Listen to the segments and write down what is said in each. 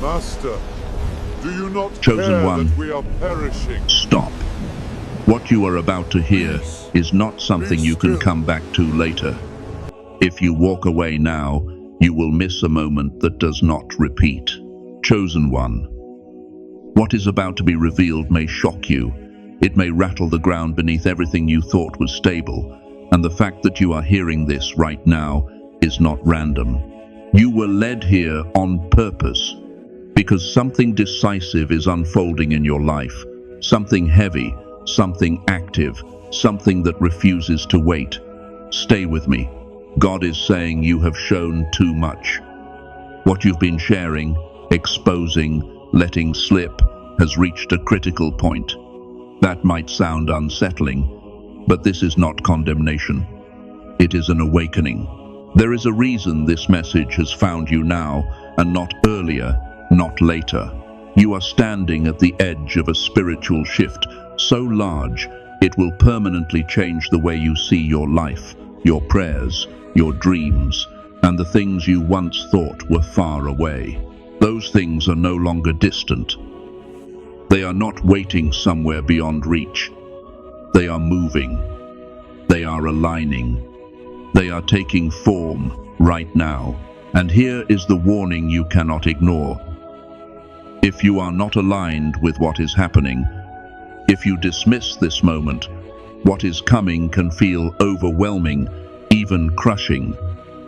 Master, do you not Chosen care one. that we are perishing? Stop. What you are about to hear is not something you can come back to later. If you walk away now, you will miss a moment that does not repeat. Chosen one. What is about to be revealed may shock you. It may rattle the ground beneath everything you thought was stable, and the fact that you are hearing this right now is not random. You were led here on purpose, because something decisive is unfolding in your life, something heavy, something active, something that refuses to wait. Stay with me. God is saying you have shown too much. What you've been sharing, exposing, letting slip, has reached a critical point. That might sound unsettling, but this is not condemnation. It is an awakening. There is a reason this message has found you now, and not earlier, not later. You are standing at the edge of a spiritual shift so large, it will permanently change the way you see your life, your prayers, your dreams, and the things you once thought were far away. Those things are no longer distant. They are not waiting somewhere beyond reach. They are moving. They are aligning. They are taking form right now. And here is the warning you cannot ignore. If you are not aligned with what is happening, if you dismiss this moment, what is coming can feel overwhelming, even crushing,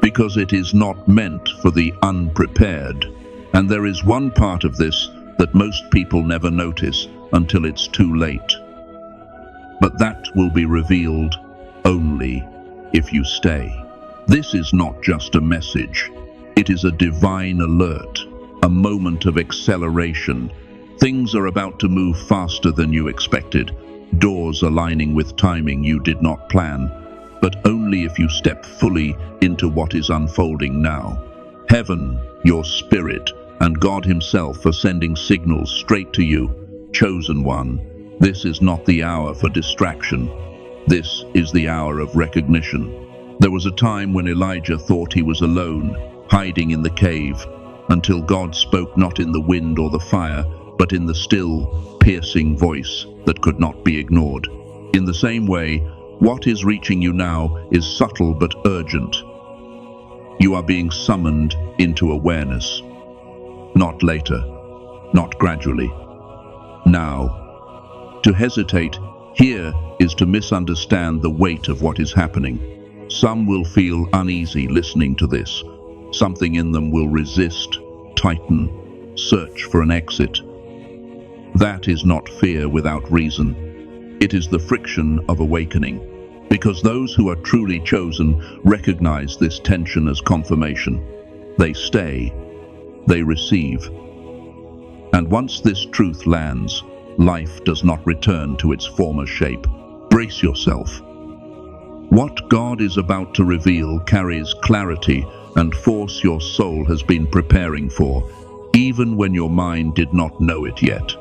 because it is not meant for the unprepared. And there is one part of this that most people never notice until it's too late. But that will be revealed only if you stay. This is not just a message. It is a divine alert, a moment of acceleration. Things are about to move faster than you expected, doors aligning with timing you did not plan, but only if you step fully into what is unfolding now. Heaven, your spirit, and God Himself are sending signals straight to you. Chosen one, this is not the hour for distraction. This is the hour of recognition. There was a time when Elijah thought he was alone, hiding in the cave, until God spoke not in the wind or the fire, but in the still, piercing voice that could not be ignored. In the same way, what is reaching you now is subtle but urgent. You are being summoned into awareness. Not later, not gradually. Now. To hesitate here is to misunderstand the weight of what is happening. Some will feel uneasy listening to this. Something in them will resist, tighten, search for an exit. That is not fear without reason. It is the friction of awakening, because those who are truly chosen recognize this tension as confirmation. They stay, they receive. And once this truth lands, life does not return to its former shape. Brace yourself. What God is about to reveal carries clarity and force your soul has been preparing for, even when your mind did not know it yet.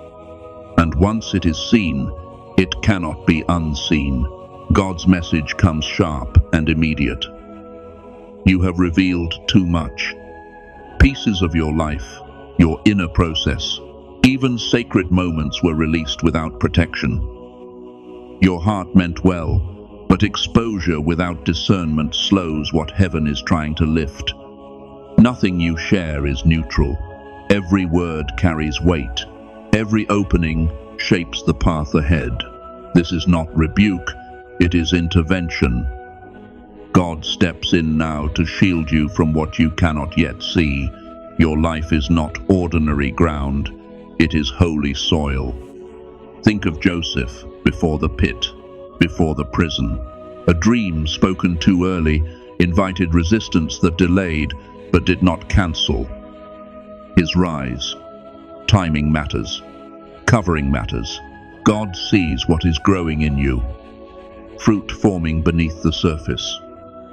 And once it is seen, it cannot be unseen. God's message comes sharp and immediate. You have revealed too much. Pieces of your life, your inner process, even sacred moments were released without protection. Your heart meant well, but exposure without discernment slows what heaven is trying to lift. Nothing you share is neutral. Every word carries weight. Every opening shapes the path ahead. This is not rebuke, it is intervention. God steps in now to shield you from what you cannot yet see. Your life is not ordinary ground, it is holy soil. Think of Joseph before the pit, before the prison. A dream spoken too early invited resistance that delayed but did not cancel. His rise. Timing matters. Covering matters. God sees what is growing in you. Fruit forming beneath the surface.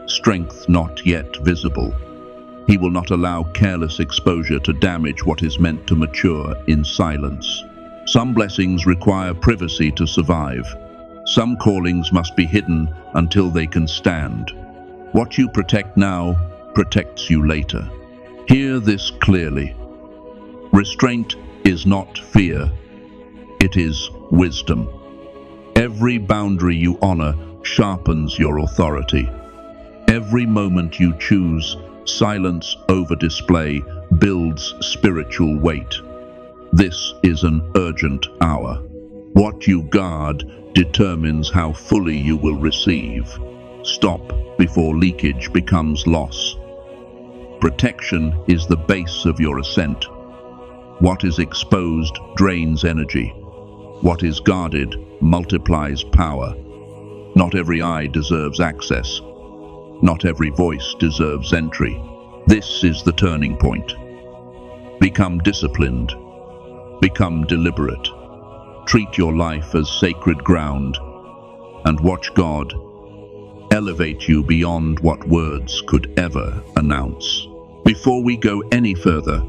Strength not yet visible. He will not allow careless exposure to damage what is meant to mature in silence. Some blessings require privacy to survive. Some callings must be hidden until they can stand. What you protect now protects you later. Hear this clearly. Restraint is not fear, it is wisdom. Every boundary you honor sharpens your authority. Every moment you choose silence over display builds spiritual weight. This is an urgent hour. What you guard determines how fully you will receive. Stop before leakage becomes loss. Protection is the base of your ascent. What is exposed drains energy. What is guarded multiplies power. Not every eye deserves access. Not every voice deserves entry. This is the turning point. Become disciplined. Become deliberate. Treat your life as sacred ground and watch God elevate you beyond what words could ever announce. Before we go any further,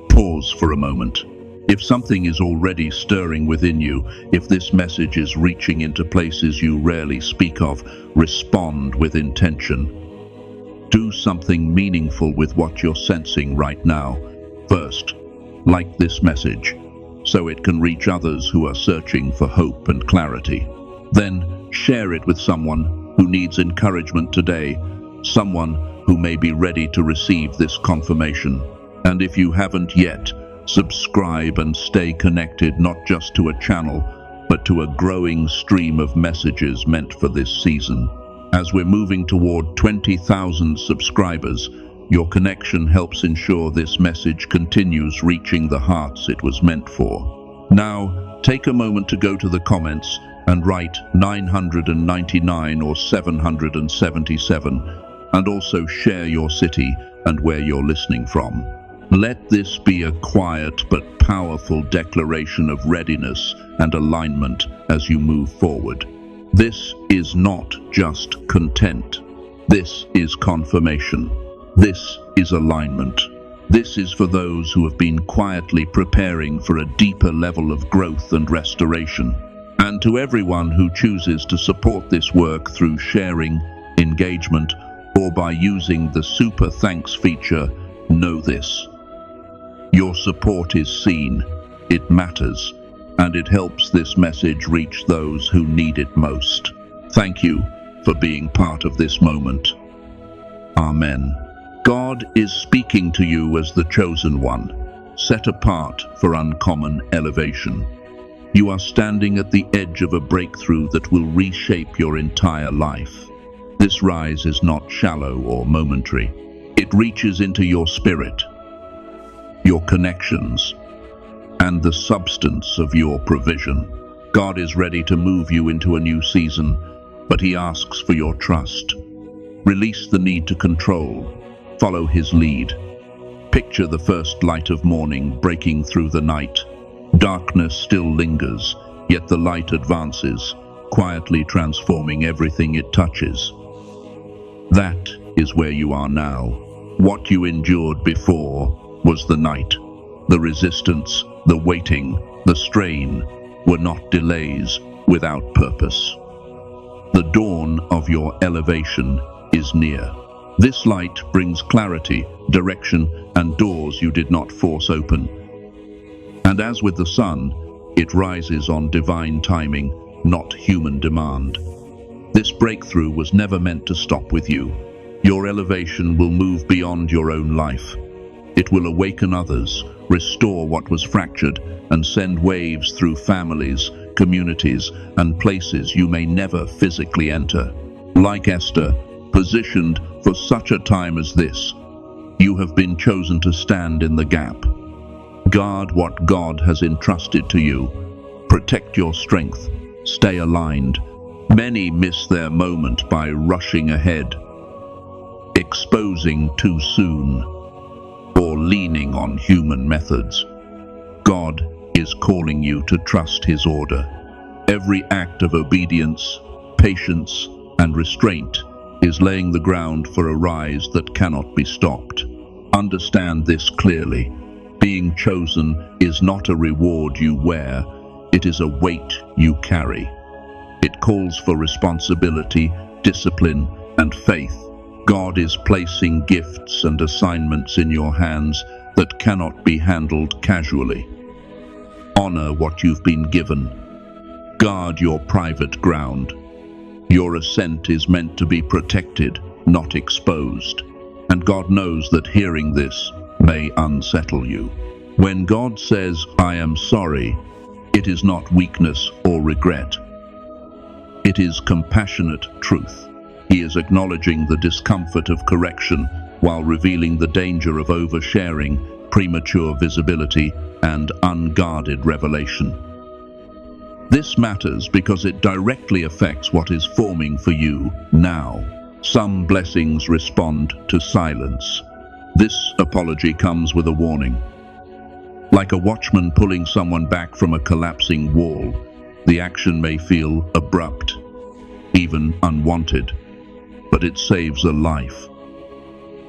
pause for a moment. If something is already stirring within you, if this message is reaching into places you rarely speak of, respond with intention. Do something meaningful with what you're sensing right now. First, like this message, so it can reach others who are searching for hope and clarity. Then, share it with someone who needs encouragement today, someone who may be ready to receive this confirmation. And if you haven't yet, subscribe and stay connected not just to a channel, but to a growing stream of messages meant for this season. As we're moving toward 20,000 subscribers, your connection helps ensure this message continues reaching the hearts it was meant for. Now, take a moment to go to the comments and write 999 or 777, and also share your city and where you're listening from. Let this be a quiet but powerful declaration of readiness and alignment as you move forward. This is not just content. This is confirmation. This is alignment. This is for those who have been quietly preparing for a deeper level of growth and restoration. And to everyone who chooses to support this work through sharing, engagement, or by using the Super Thanks feature, know this. Your support is seen, it matters, and it helps this message reach those who need it most. Thank you for being part of this moment. Amen. God is speaking to you as the chosen one, set apart for uncommon elevation. You are standing at the edge of a breakthrough that will reshape your entire life. This rise is not shallow or momentary. It reaches into your spirit, your connections, and the substance of your provision. God is ready to move you into a new season, but He asks for your trust. Release the need to control. Follow His lead. Picture the first light of morning breaking through the night. Darkness still lingers, yet the light advances, quietly transforming everything it touches. That is where you are now. What you endured before was the night. The resistance, the waiting, the strain were not delays without purpose. The dawn of your elevation is near. This light brings clarity, direction, and doors you did not force open. And as with the sun, it rises on divine timing, not human demand. This breakthrough was never meant to stop with you. Your elevation will move beyond your own life. It will awaken others, restore what was fractured, and send waves through families, communities, and places you may never physically enter. Like Esther, positioned for such a time as this, you have been chosen to stand in the gap. Guard what God has entrusted to you. Protect your strength. Stay aligned. Many miss their moment by rushing ahead, exposing too soon, or leaning on human methods. God is calling you to trust His order. Every act of obedience, patience, and restraint is laying the ground for a rise that cannot be stopped. Understand this clearly. Being chosen is not a reward you wear, it is a weight you carry. It calls for responsibility, discipline, and faith. God is placing gifts and assignments in your hands that cannot be handled casually. Honor what you've been given. Guard your private ground. Your ascent is meant to be protected, not exposed. And God knows that hearing this may unsettle you. When God says, "I am sorry," it is not weakness or regret. It is compassionate truth. He is acknowledging the discomfort of correction while revealing the danger of oversharing, premature visibility, and unguarded revelation. This matters because it directly affects what is forming for you now. Some blessings respond to silence. This apology comes with a warning. Like a watchman pulling someone back from a collapsing wall, the action may feel abrupt, even unwanted, but it saves a life.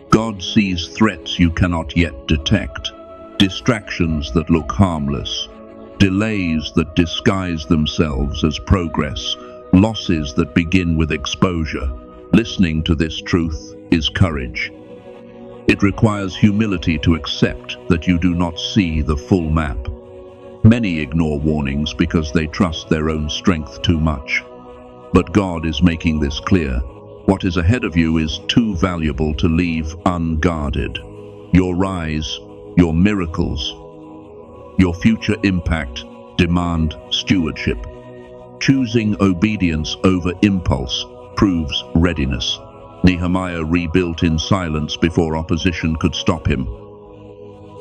God sees threats you cannot yet detect, distractions that look harmless, delays that disguise themselves as progress, losses that begin with exposure. Listening to this truth is courage. It requires humility to accept that you do not see the full map. Many ignore warnings because they trust their own strength too much. But God is making this clear. What is ahead of you is too valuable to leave unguarded. Your rise, your miracles, your future impact demand stewardship. Choosing obedience over impulse proves readiness. Nehemiah rebuilt in silence before opposition could stop him.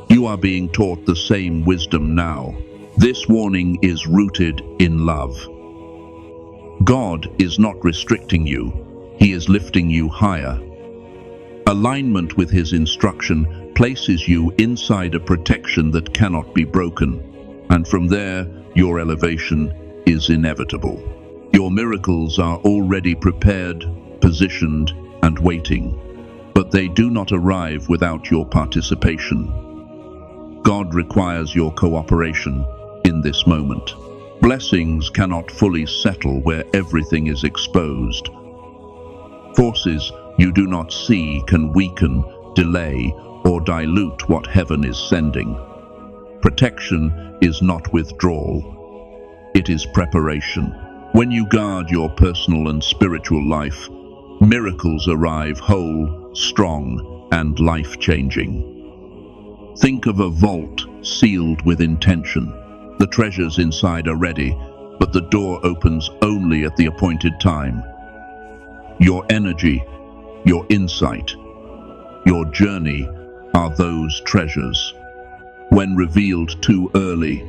You are being taught the same wisdom now. This warning is rooted in love. God is not restricting you. He is lifting you higher. Alignment with His instruction places you inside a protection that cannot be broken. And from there, your elevation is inevitable. Your miracles are already prepared, positioned, and waiting. But they do not arrive without your participation. God requires your cooperation in this moment. Blessings cannot fully settle where everything is exposed. Forces you do not see can weaken, delay, or dilute what heaven is sending. Protection is not withdrawal. It is preparation. When you guard your personal and spiritual life, miracles arrive whole, strong, and life-changing. Think of a vault sealed with intention. The treasures inside are ready, but the door opens only at the appointed time. Your energy, your insight, your journey are those treasures. When revealed too early,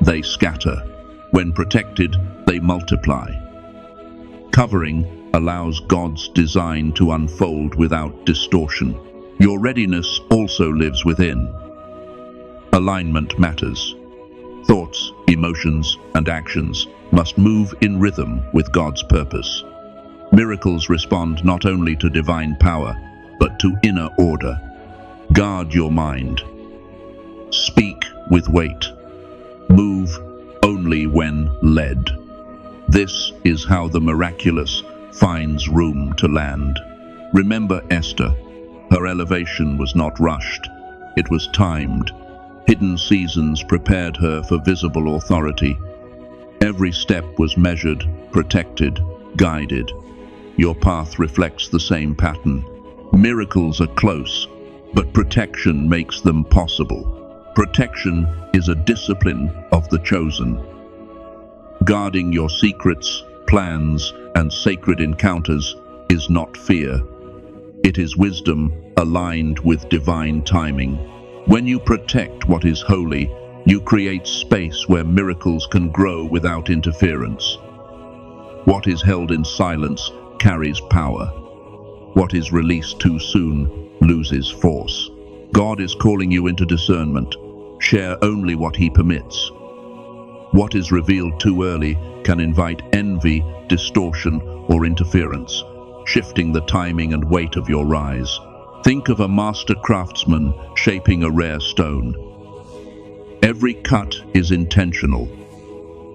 they scatter. When protected, they multiply. Covering allows God's design to unfold without distortion. Your readiness also lives within. Alignment matters. Thoughts, emotions, and actions must move in rhythm with God's purpose. Miracles respond not only to divine power, but to inner order. Guard your mind. Speak with weight. Move only when led. This is how the miraculous finds room to land. Remember Esther. Her elevation was not rushed. It was timed. Hidden seasons prepared her for visible authority. Every step was measured, protected, guided. Your path reflects the same pattern. Miracles are close, but protection makes them possible. Protection is a discipline of the chosen. Guarding your secrets, plans, and sacred encounters is not fear. It is wisdom aligned with divine timing. When you protect what is holy, you create space where miracles can grow without interference. What is held in silence carries power. What is released too soon loses force. God is calling you into discernment. Share only what He permits. What is revealed too early can invite envy, distortion, or interference, shifting the timing and weight of your rise. Think of a master craftsman shaping a rare stone. Every cut is intentional.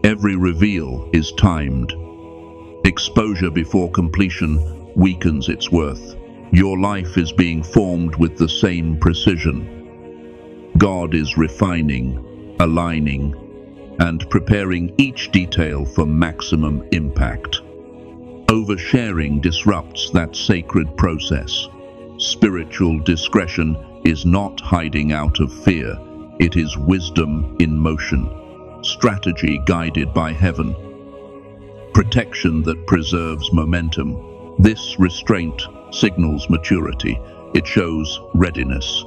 Every reveal is timed. Exposure before completion weakens its worth. Your life is being formed with the same precision. God is refining, aligning, and preparing each detail for maximum impact. Oversharing disrupts that sacred process. Spiritual discretion is not hiding out of fear. It is wisdom in motion, strategy guided by heaven, protection that preserves momentum. This restraint signals maturity. It shows readiness.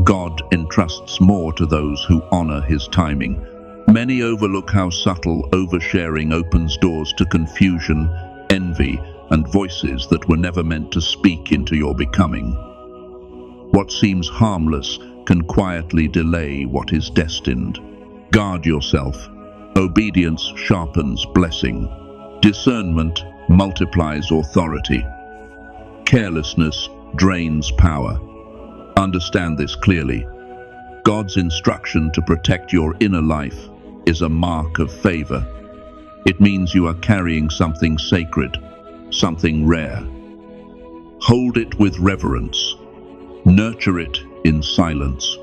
God entrusts more to those who honor his timing. Many overlook how subtle oversharing opens doors to confusion, envy, and voices that were never meant to speak into your becoming. What seems harmless can quietly delay what is destined. Guard yourself. Obedience sharpens blessing. Discernment multiplies authority. Carelessness drains power. Understand this clearly. God's instruction to protect your inner life is a mark of favor. It means you are carrying something sacred, something rare. Hold it with reverence. Nurture it in silence,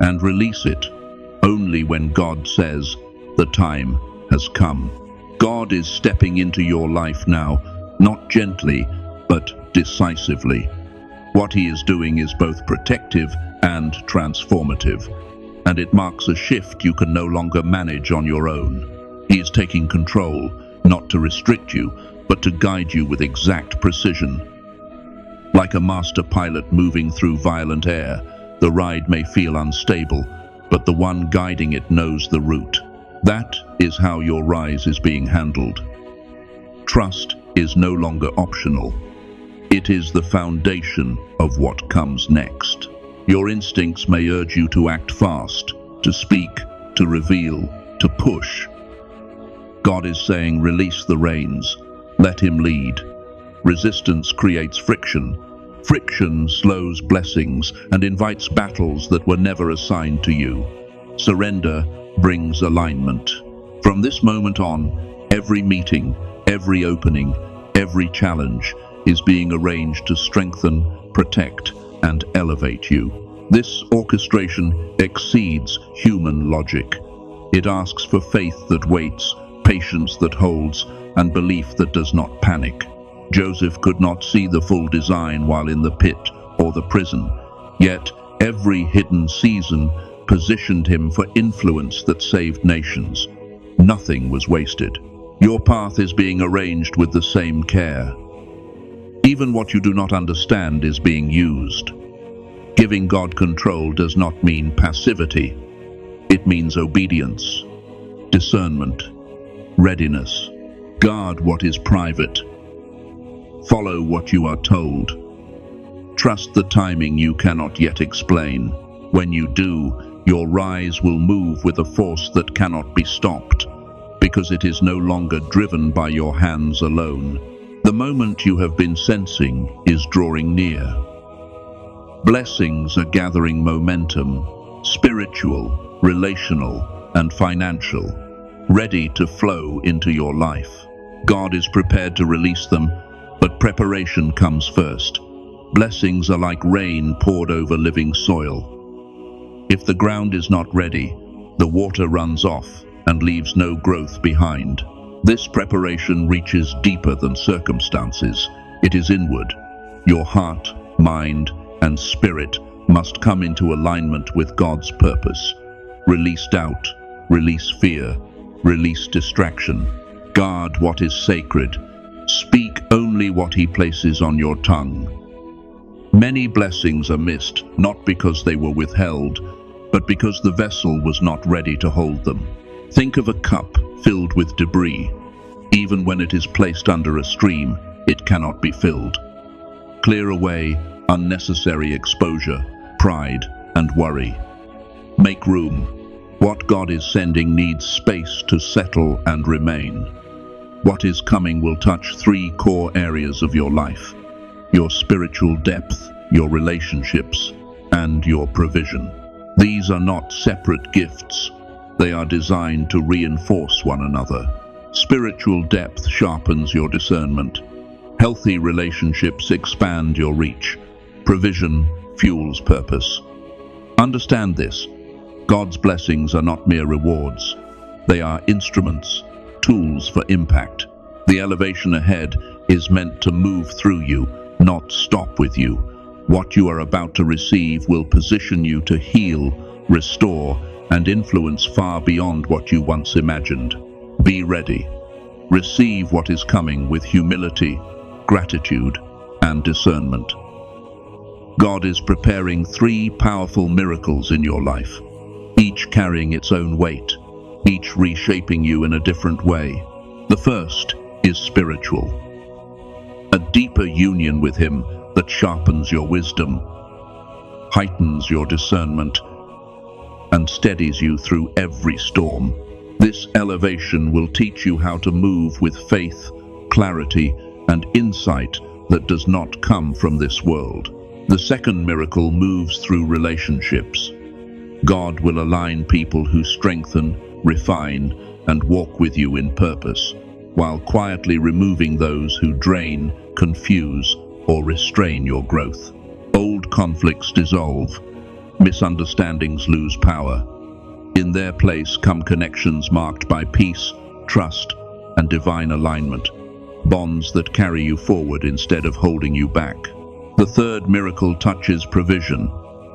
and release it only when God says the time has come. God is stepping into your life now, not gently, but decisively. What he is doing is both protective and transformative, and it marks a shift you can no longer manage on your own. He is taking control, not to restrict you, but to guide you with exact precision. Like a master pilot moving through violent air, the ride may feel unstable, but the one guiding it knows the route. That is how your rise is being handled. Trust is no longer optional. It is the foundation of what comes next. Your instincts may urge you to act fast, to speak, to reveal, to push. God is saying, release the reins, let him lead. Resistance creates friction. Friction slows blessings and invites battles that were never assigned to you. Surrender brings alignment. From this moment on, every meeting, every opening, every challenge is being arranged to strengthen, protect, and elevate you. This orchestration exceeds human logic. It asks for faith that waits, patience that holds, and belief that does not panic. Joseph could not see the full design while in the pit or the prison, yet every hidden season positioned him for influence that saved nations. Nothing was wasted. Your path is being arranged with the same care. Even what you do not understand is being used. Giving God control does not mean passivity. It means obedience, discernment, readiness. Guard what is private. Follow what you are told. Trust the timing you cannot yet explain. When you do, your rise will move with a force that cannot be stopped, because it is no longer driven by your hands alone. The moment you have been sensing is drawing near. Blessings are gathering momentum, spiritual, relational, and financial, ready to flow into your life. God is prepared to release them, but preparation comes first. Blessings are like rain poured over living soil. If the ground is not ready, the water runs off and leaves no growth behind. This preparation reaches deeper than circumstances. It is inward. Your heart, mind, and spirit must come into alignment with God's purpose. Release doubt, release fear, release distraction. Guard what is sacred. Speak only what he places on your tongue. Many blessings are missed, not because they were withheld, but because the vessel was not ready to hold them. Think of a cup filled with debris. Even when it is placed under a stream, it cannot be filled. Clear away unnecessary exposure, pride, and worry. Make room. What God is sending needs space to settle and remain. What is coming will touch 3 core areas of your life: your spiritual depth, your relationships, and your provision. These are not separate gifts. They are designed to reinforce one another. Spiritual depth sharpens your discernment. Healthy relationships expand your reach. Provision fuels purpose. Understand this. God's blessings are not mere rewards. They are instruments, tools for impact. The elevation ahead is meant to move through you, not stop with you. What you are about to receive will position you to heal, restore, and influence far beyond what you once imagined. Be ready. Receive what is coming with humility, gratitude, and discernment. God is preparing 3 powerful miracles in your life, each carrying its own weight, each reshaping you in a different way. The first is spiritual. A deeper union with Him that sharpens your wisdom, heightens your discernment, and steadies you through every storm. This elevation will teach you how to move with faith, clarity, and insight that does not come from this world. The second miracle moves through relationships. God will align people who strengthen, refine, and walk with you in purpose, while quietly removing those who drain, confuse, or restrain your growth. Old conflicts dissolve. Misunderstandings lose power. In their place come connections marked by peace, trust, and divine alignment, bonds that carry you forward instead of holding you back. The third miracle touches provision.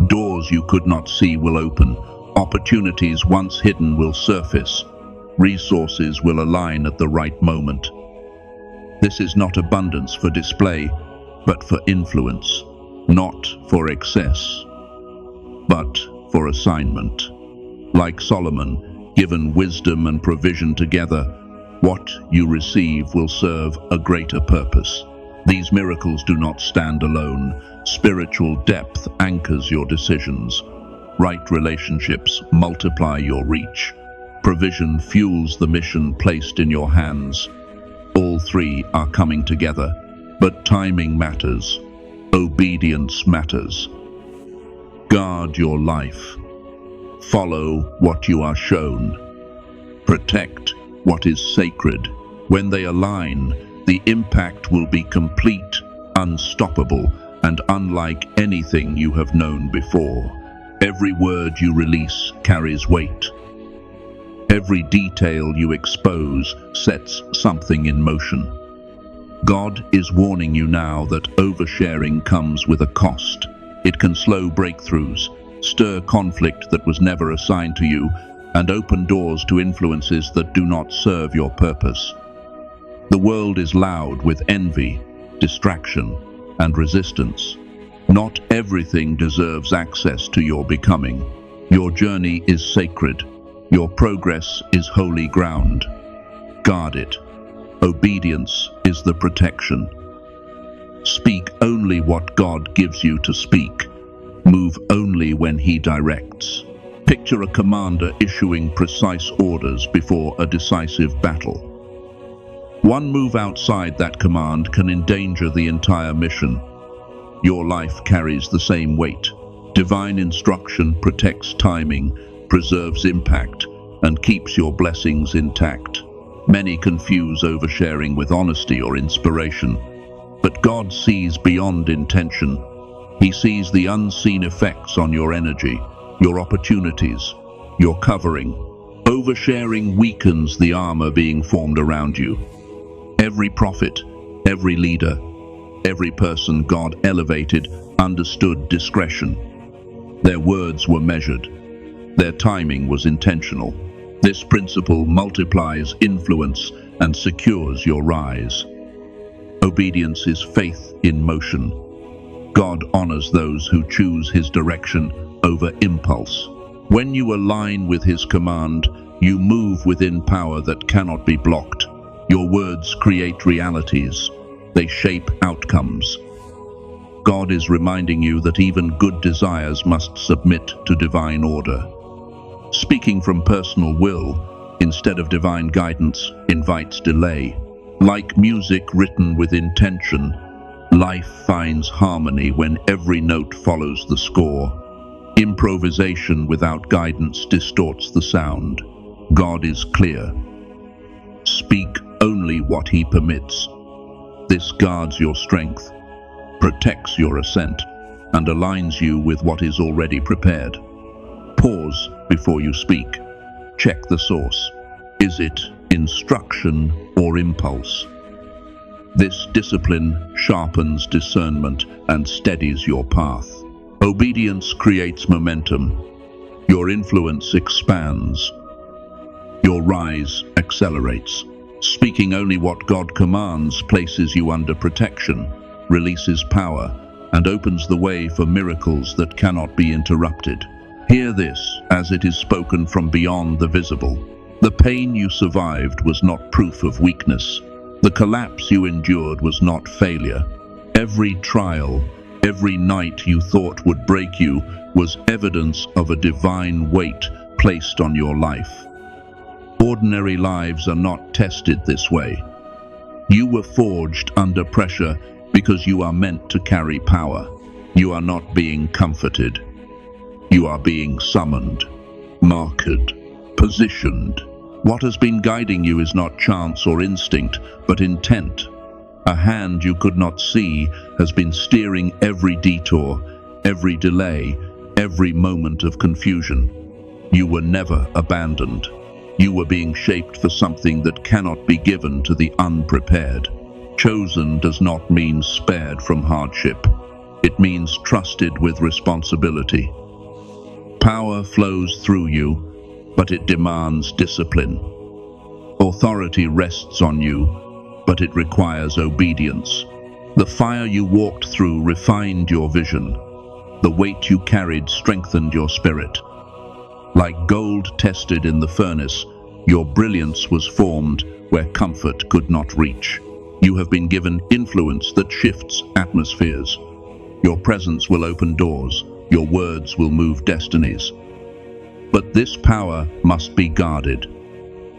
Doors you could not see will open. Opportunities once hidden will surface. Resources will align at the right moment. This is not abundance for display, but for influence. Not for excess, but for assignment. Like Solomon, given wisdom and provision together, what you receive will serve a greater purpose. These miracles do not stand alone. Spiritual depth anchors your decisions. Right relationships multiply your reach. Provision fuels the mission placed in your hands. All 3 are coming together, but timing matters. Obedience matters. Guard your life. Follow what you are shown. Protect what is sacred. When they align, the impact will be complete, unstoppable, and unlike anything you have known before. Every word you release carries weight. Every detail you expose sets something in motion. God is warning you now that oversharing comes with a cost. It can slow breakthroughs, stir conflict that was never assigned to you, and open doors to influences that do not serve your purpose. The world is loud with envy, distraction, and resistance. Not everything deserves access to your becoming. Your journey is sacred. Your progress is holy ground. Guard it. Obedience is the protection. Speak only what God gives you to speak. Move only when He directs. Picture a commander issuing precise orders before a decisive battle. One move outside that command can endanger the entire mission. Your life carries the same weight. Divine instruction protects timing, preserves impact, and keeps your blessings intact. Many confuse oversharing with honesty or inspiration, but God sees beyond intention. He sees the unseen effects on your energy, your opportunities, your covering. Oversharing weakens the armor being formed around you. Every prophet, every leader, every person God elevated understood discretion. Their words were measured. Their timing was intentional. This principle multiplies influence and secures your rise. Obedience is faith in motion. God honors those who choose His direction over impulse. When you align with His command, you move within power that cannot be blocked. Your words create realities. They shape outcomes. God is reminding you that even good desires must submit to divine order. Speaking from personal will, instead of divine guidance, invites delay. Like music written with intention, life finds harmony when every note follows the score. Improvisation without guidance distorts the sound. God is clear. Speak only what He permits. This guards your strength, protects your ascent, and aligns you with what is already prepared. Pause before you speak. Check the source. Is it instruction or impulse? This discipline sharpens discernment and steadies your path. Obedience creates momentum. Your influence expands. Your rise accelerates. Speaking only what God commands places you under protection, releases power, and opens the way for miracles that cannot be interrupted. Hear this as it is spoken from beyond the visible. The pain you survived was not proof of weakness. The collapse you endured was not failure. Every trial, every night you thought would break you, was evidence of a divine weight placed on your life. Ordinary lives are not tested this way. You were forged under pressure because you are meant to carry power. You are not being comforted. You are being summoned, marked, positioned. What has been guiding you is not chance or instinct, but intent. A hand you could not see has been steering every detour, every delay, every moment of confusion. You were never abandoned. You were being shaped for something that cannot be given to the unprepared. Chosen does not mean spared from hardship. It means trusted with responsibility. Power flows through you, but it demands discipline. Authority rests on you, but it requires obedience. The fire you walked through refined your vision. The weight you carried strengthened your spirit. Like gold tested in the furnace, your brilliance was formed where comfort could not reach. You have been given influence that shifts atmospheres. Your presence will open doors. Your words will move destinies. But this power must be guarded.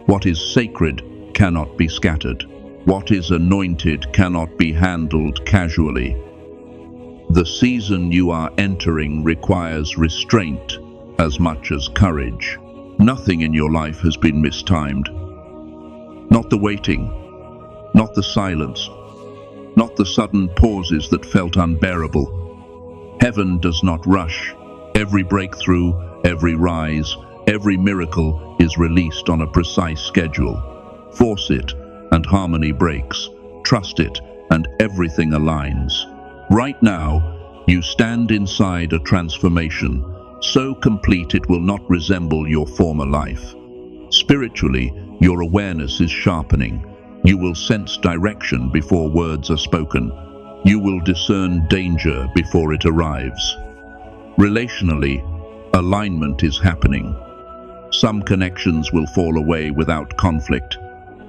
What is sacred cannot be scattered. What is anointed cannot be handled casually. The season you are entering requires restraint as much as courage. Nothing in your life has been mistimed. Not the waiting, not the silence, not the sudden pauses that felt unbearable. Heaven does not rush. Every breakthrough, every rise, every miracle is released on a precise schedule. Force it, and harmony breaks. Trust it, and everything aligns. Right now, you stand inside a transformation, so complete it will not resemble your former life. Spiritually, your awareness is sharpening. You will sense direction before words are spoken. You will discern danger before it arrives. Relationally, alignment is happening. Some connections will fall away without conflict.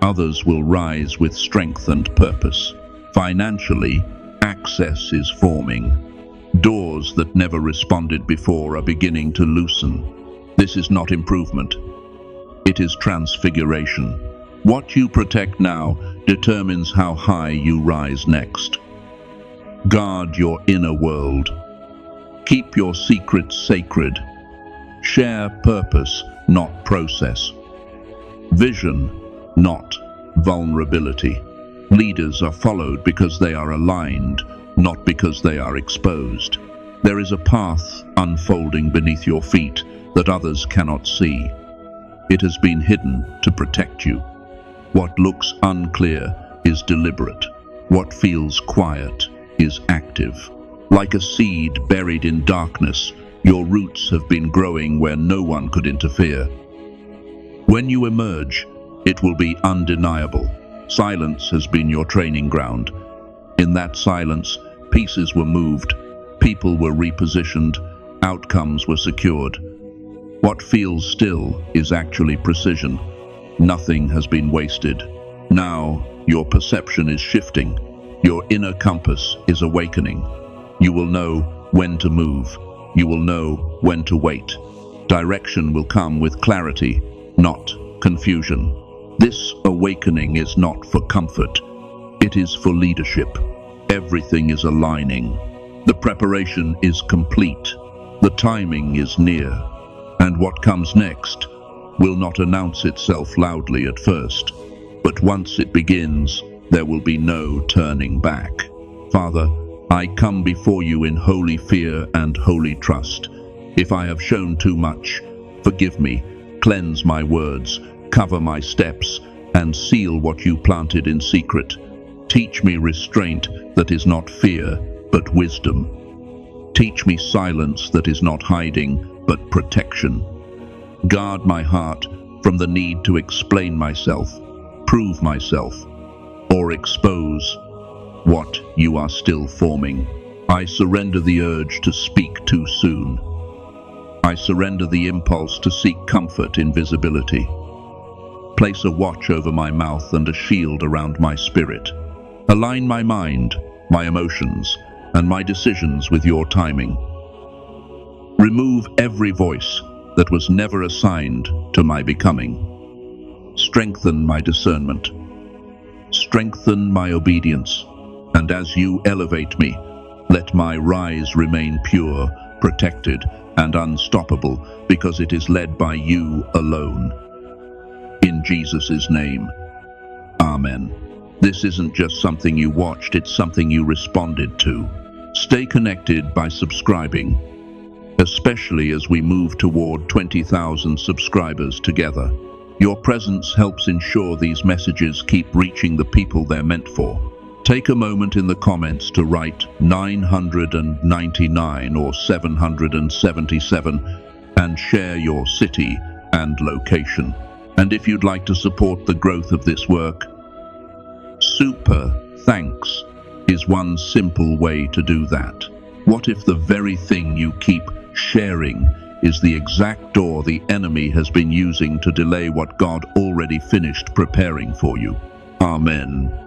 Others will rise with strength and purpose. Financially, access is forming. Doors that never responded before are beginning to loosen. This is not improvement. It is transfiguration. What you protect now determines how high you rise next. Guard your inner world. Keep your secrets sacred. Share purpose, not process. Vision, not vulnerability. Leaders are followed because they are aligned, not because they are exposed. There is a path unfolding beneath your feet that others cannot see. It has been hidden to protect you. What looks unclear is deliberate. What feels quiet is active. Like a seed buried in darkness, your roots have been growing where no one could interfere. When you emerge, it will be undeniable. Silence has been your training ground. In that silence, pieces were moved, people were repositioned, outcomes were secured. What feels still is actually precision. Nothing has been wasted. Now, your perception is shifting. Your inner compass is awakening. You will know when to move. You will know when to wait. Direction will come with clarity, not confusion. This awakening is not for comfort. It is for leadership. Everything is aligning. The preparation is complete. The timing is near. And what comes next will not announce itself loudly at first. But once it begins, there will be no turning back. Father, I come before you in holy fear and holy trust. If I have shown too much, forgive me, cleanse my words, cover my steps, and seal what you planted in secret. Teach me restraint that is not fear, but wisdom. Teach me silence that is not hiding, but protection. Guard my heart from the need to explain myself, prove myself, or expose what you are still forming. I surrender the urge to speak too soon. I surrender the impulse to seek comfort in visibility. Place a watch over my mouth and a shield around my spirit. Align my mind, my emotions, and my decisions with your timing. Remove every voice that was never assigned to my becoming. Strengthen my discernment. Strengthen my obedience. And as you elevate me, let my rise remain pure, protected, and unstoppable, because it is led by you alone. In Jesus' name, Amen. This isn't just something you watched, it's something you responded to. Stay connected by subscribing, especially as we move toward 20,000 subscribers together. Your presence helps ensure these messages keep reaching the people they're meant for. Take a moment in the comments to write 999 or 777 and share your city and location. And if you'd like to support the growth of this work, super thanks is one simple way to do that. What if the very thing you keep sharing is the exact door the enemy has been using to delay what God already finished preparing for you? Amen.